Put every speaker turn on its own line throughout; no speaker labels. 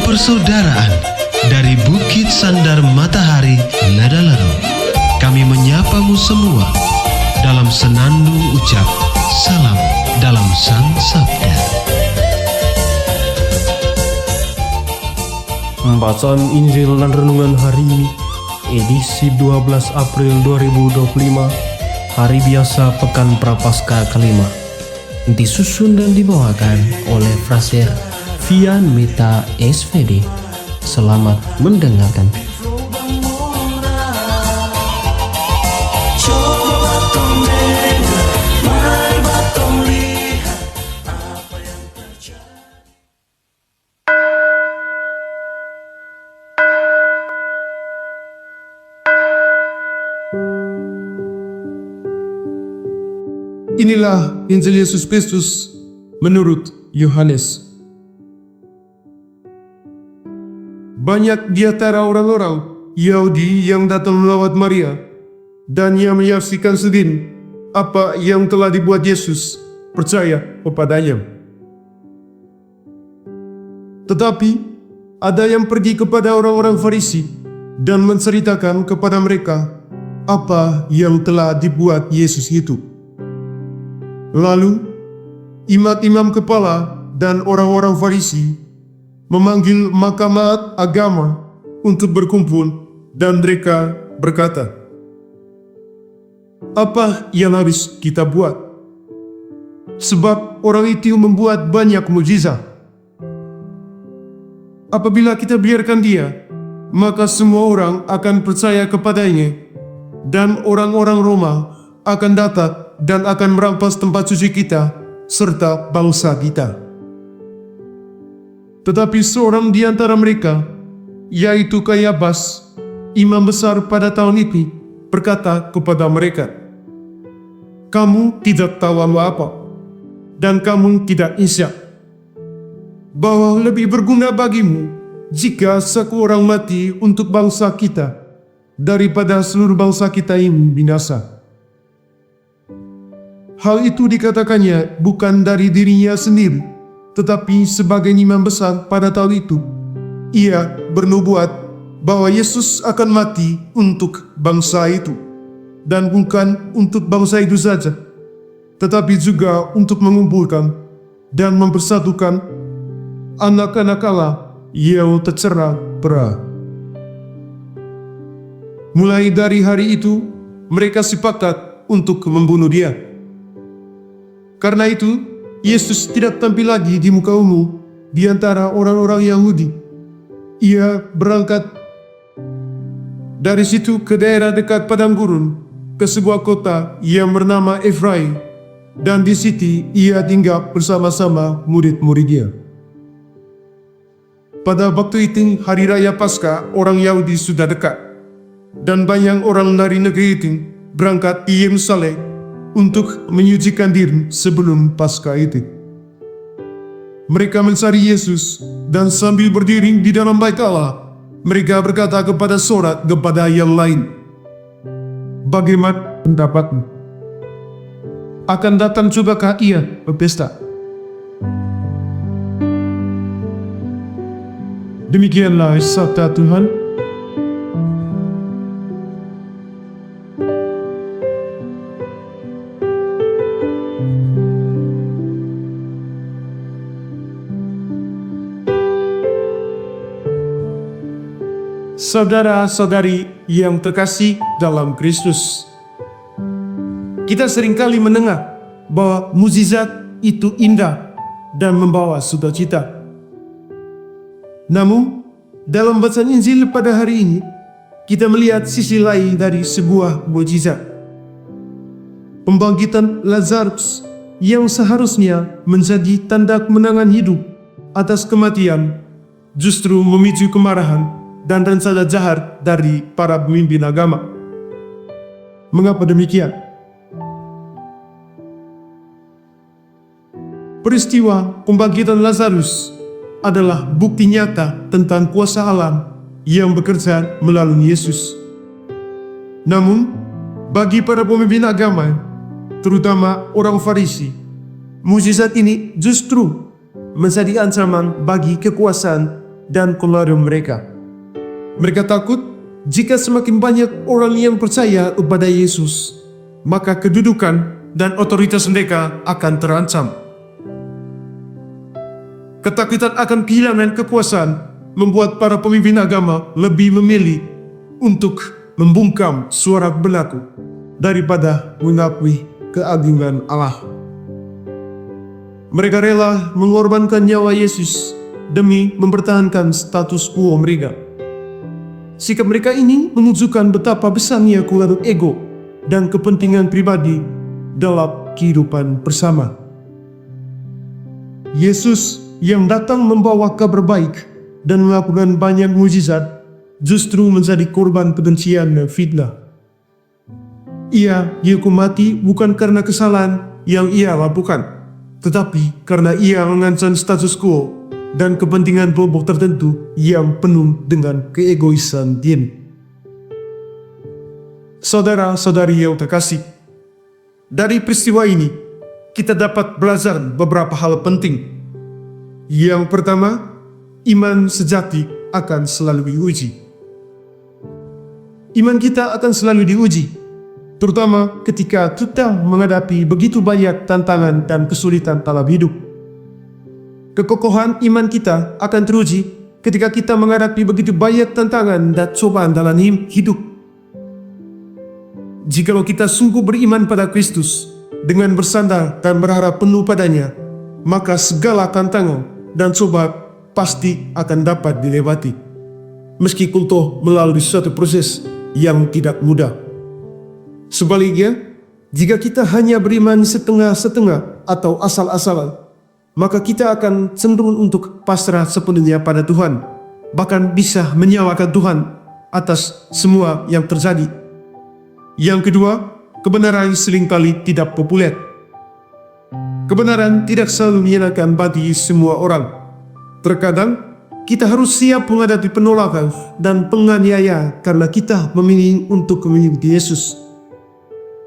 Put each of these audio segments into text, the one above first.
persaudaraan dari Bukit Sandar Matahari Ladalaro. Kami menyapamu semua dalam senandung ucap salam dalam Sang Sabda.
Bacaan Injil dan Renungan hari ini, edisi 12 April 2025, hari biasa Pekan Prapaskah kelima. Disusun dan dibawakan oleh Fraser Vian Meta SVD. Selamat mendengarkan.
Inilah Injil Yesus Kristus menurut Yohanes. Banyak di antara orang-orang Yahudi yang datang melawat Maria dan yang menyaksikan sendiri apa yang telah dibuat Yesus percaya kepadanya. Tetapi ada yang pergi kepada orang-orang Farisi dan menceritakan kepada mereka apa yang telah dibuat Yesus itu. Lalu, imam-imam kepala dan orang-orang Farisi memanggil mahkamah agama untuk berkumpul dan mereka berkata, "Apa yang harus kita buat? Sebab orang itu membuat banyak mukjizat. Apabila kita biarkan dia, maka semua orang akan percaya kepadanya dan orang-orang Roma akan datang dan akan merampas tempat suci kita serta bangsa kita." Tetapi seorang di antara mereka, yaitu Kayafas, imam besar pada tahun itu, berkata kepada mereka, "Kamu tidak tahu apa-apa, dan kamu tidak isyak, bahwa lebih berguna bagimu jika satu orang mati untuk bangsa kita, daripada seluruh bangsa kita ini binasa." Hal itu dikatakannya bukan dari dirinya sendiri, tetapi sebagai imam besar pada tahun itu, ia bernubuat bahwa Yesus akan mati untuk bangsa itu, dan bukan untuk bangsa itu saja, tetapi juga untuk mengumpulkan dan mempersatukan anak-anak Allah yang tercerah berat. Mulai dari hari itu, mereka sepakat untuk membunuh dia. Karena itu, Yesus tidak tampil lagi di muka umum di antara orang-orang Yahudi. Ia berangkat dari situ ke daerah dekat padang gurun, ke sebuah kota yang bernama Efraim, dan di situ ia tinggal bersama-sama murid-muridnya. Pada waktu itu, hari raya Paskah orang Yahudi sudah dekat, dan banyak orang dari negeri itu berangkat ke Yerusalem untuk menyucikan diri sebelum Paskah itu. Mereka mencari Yesus, dan sambil berdiri di dalam bait Allah, mereka berkata kepada seorang kepada yang lain, "Bagaimana pendapatmu? Akan datang cubakah ia berpesta?" Demikianlah sabda Tuhan. Saudara-saudari yang terkasih dalam Kristus, kita seringkali mendengar bahwa mukjizat itu indah dan membawa sukacita. Namun, dalam bacaan Injil pada hari ini, kita melihat sisi lain dari sebuah mukjizat. Pembangkitan Lazarus yang seharusnya menjadi tanda kemenangan hidup atas kematian, justru memicu kemarahan dan rencana jahat dari para pemimpin agama. Mengapa demikian? Peristiwa pembangkitan Lazarus adalah bukti nyata tentang kuasa Allah yang bekerja melalui Yesus. Namun, bagi para pemimpin agama, terutama orang Farisi, mukjizat ini justru menjadi ancaman bagi kekuasaan dan keluarga mereka. Mereka takut jika semakin banyak orang yang percaya kepada Yesus, maka kedudukan dan otoritas mereka akan terancam. Ketakutan akan kehilangan kekuasaan membuat para pemimpin agama lebih memilih untuk membungkam suara berlaku daripada mengakui keagungan Allah. Mereka rela mengorbankan nyawa Yesus demi mempertahankan status quo mereka. Sikap mereka ini menunjukkan betapa besarnya kualitas ego dan kepentingan pribadi dalam kehidupan bersama. Yesus yang datang membawa kabar baik dan melakukan banyak mukjizat justru menjadi korban kebencian dan fitnah. Ia dihukum mati bukan karena kesalahan yang ia lakukan, tetapi karena ia mengancam status quo dan kepentingan kelompok tertentu yang penuh dengan keegoisan diri. Saudara-saudari yang terkasih, dari peristiwa ini kita dapat belajar beberapa hal penting. Yang pertama, iman sejati akan selalu diuji. Iman kita akan selalu diuji, terutama ketika kita menghadapi begitu banyak tantangan dan kesulitan dalam hidup. Kekokohan iman kita akan teruji ketika kita menghadapi begitu banyak tantangan dan cobaan dalam hidup. Jikalau kita sungguh beriman pada Kristus dengan bersandar dan berharap penuh padanya, maka segala tantangan dan cobaan pasti akan dapat dilewati, meski kultur melalui suatu proses yang tidak mudah. Sebaliknya, jika kita hanya beriman setengah-setengah atau asal-asalan, maka kita akan cenderung untuk pasrah sepenuhnya pada Tuhan, bahkan bisa menyalahkan Tuhan atas semua yang terjadi. Yang kedua, kebenaran seringkali tidak populer. Kebenaran tidak selalu menyenangkan bagi semua orang. Terkadang, kita harus siap menghadapi penolakan dan penganiayaan karena kita memilih untuk mengikuti Yesus.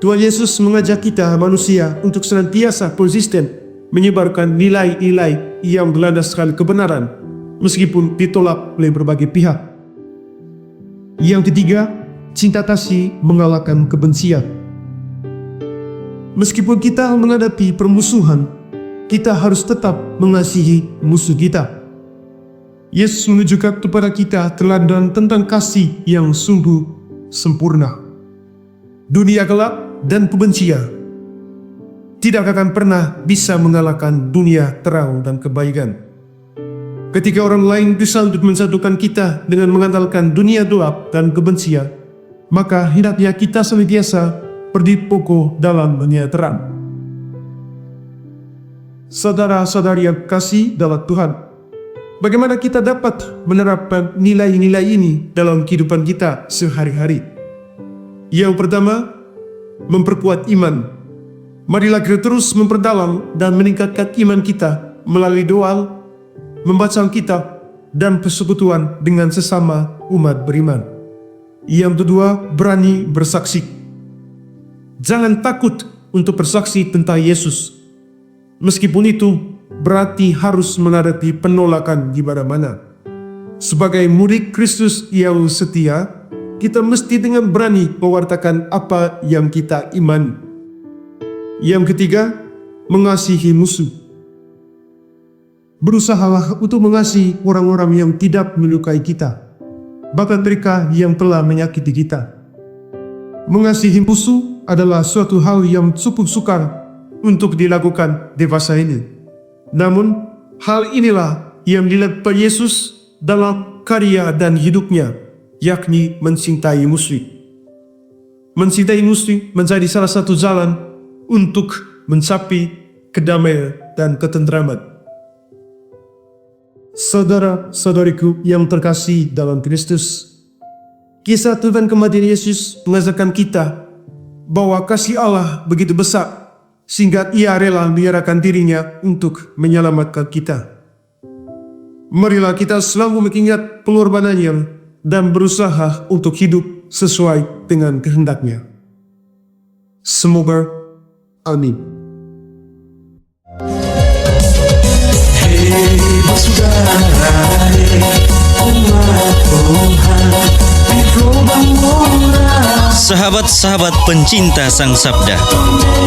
Tuhan Yesus mengajak kita manusia untuk senantiasa konsisten menyebarkan nilai-nilai yang berlandaskan kebenaran, meskipun ditolak oleh berbagai pihak. Yang ketiga, cinta kasih mengalahkan kebencian. Meskipun kita menghadapi permusuhan, kita harus tetap mengasihi musuh kita. Yesus menunjukkan kepada kita teladan tentang kasih yang sungguh sempurna. Dunia gelap dan kebencian tidak akan pernah bisa mengalahkan dunia terang dan kebaikan. Ketika orang lain bisa untuk mensatukan kita dengan mengandalkan dunia gelap dan kebencian, maka hendaknya kita senantiasa berdiri kokoh dalam dunia terang. Saudara-saudari yang kasih dalam Tuhan, bagaimana kita dapat menerapkan nilai-nilai ini dalam kehidupan kita sehari-hari? Yang pertama, memperkuat iman. Marilah kita terus memperdalam dan meningkatkan iman kita melalui doa, membaca Alkitab, dan persekutuan dengan sesama umat beriman. Yang kedua, berani bersaksi. Jangan takut untuk bersaksi tentang Yesus, meskipun itu berarti harus menghadapi penolakan di mana-mana. Sebagai murid Kristus yang setia, kita mesti dengan berani mewartakan apa yang kita imani. Yang ketiga, mengasihi musuh. Berusahalah untuk mengasihi orang-orang yang tidak menyukai kita, bahkan mereka yang telah menyakiti kita. Mengasihi musuh adalah suatu hal yang cukup sukar untuk dilakukan di masa ini. Namun, hal inilah yang dilakukan Yesus dalam karya dan hidupnya, yakni mencintai musuh. Mencintai musuh menjadi salah satu jalan untuk mencapai kedamaian dan ketentraman. Saudara-saudariku yang terkasih dalam Kristus, kisah tentang kematian Yesus mengajarkan kita bahwa kasih Allah begitu besar sehingga Ia rela menyerahkan dirinya untuk menyelamatkan kita. Marilah kita selalu mengingat pengorbanannya dan berusaha untuk hidup sesuai dengan kehendak-Nya. Semoga Amin.
Hey, Sahabat-sahabat pencinta Sang Sabda,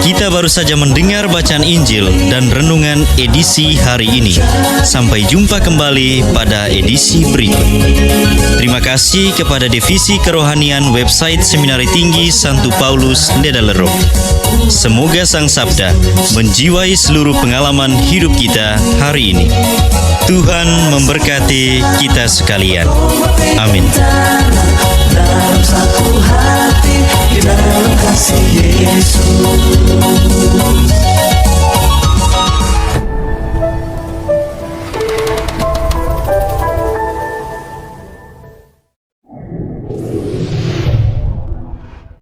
kita baru saja mendengar bacaan Injil dan renungan edisi hari ini. Sampai jumpa kembali pada edisi berikut. Terima kasih kepada Divisi Kerohanian website Seminari Tinggi Santo Paulus Ledalero. Semoga Sang Sabda menjiwai seluruh pengalaman hidup kita hari ini. Tuhan memberkati kita sekalian. Amin.
Dalam satu hati, di dalam kasih Yesus.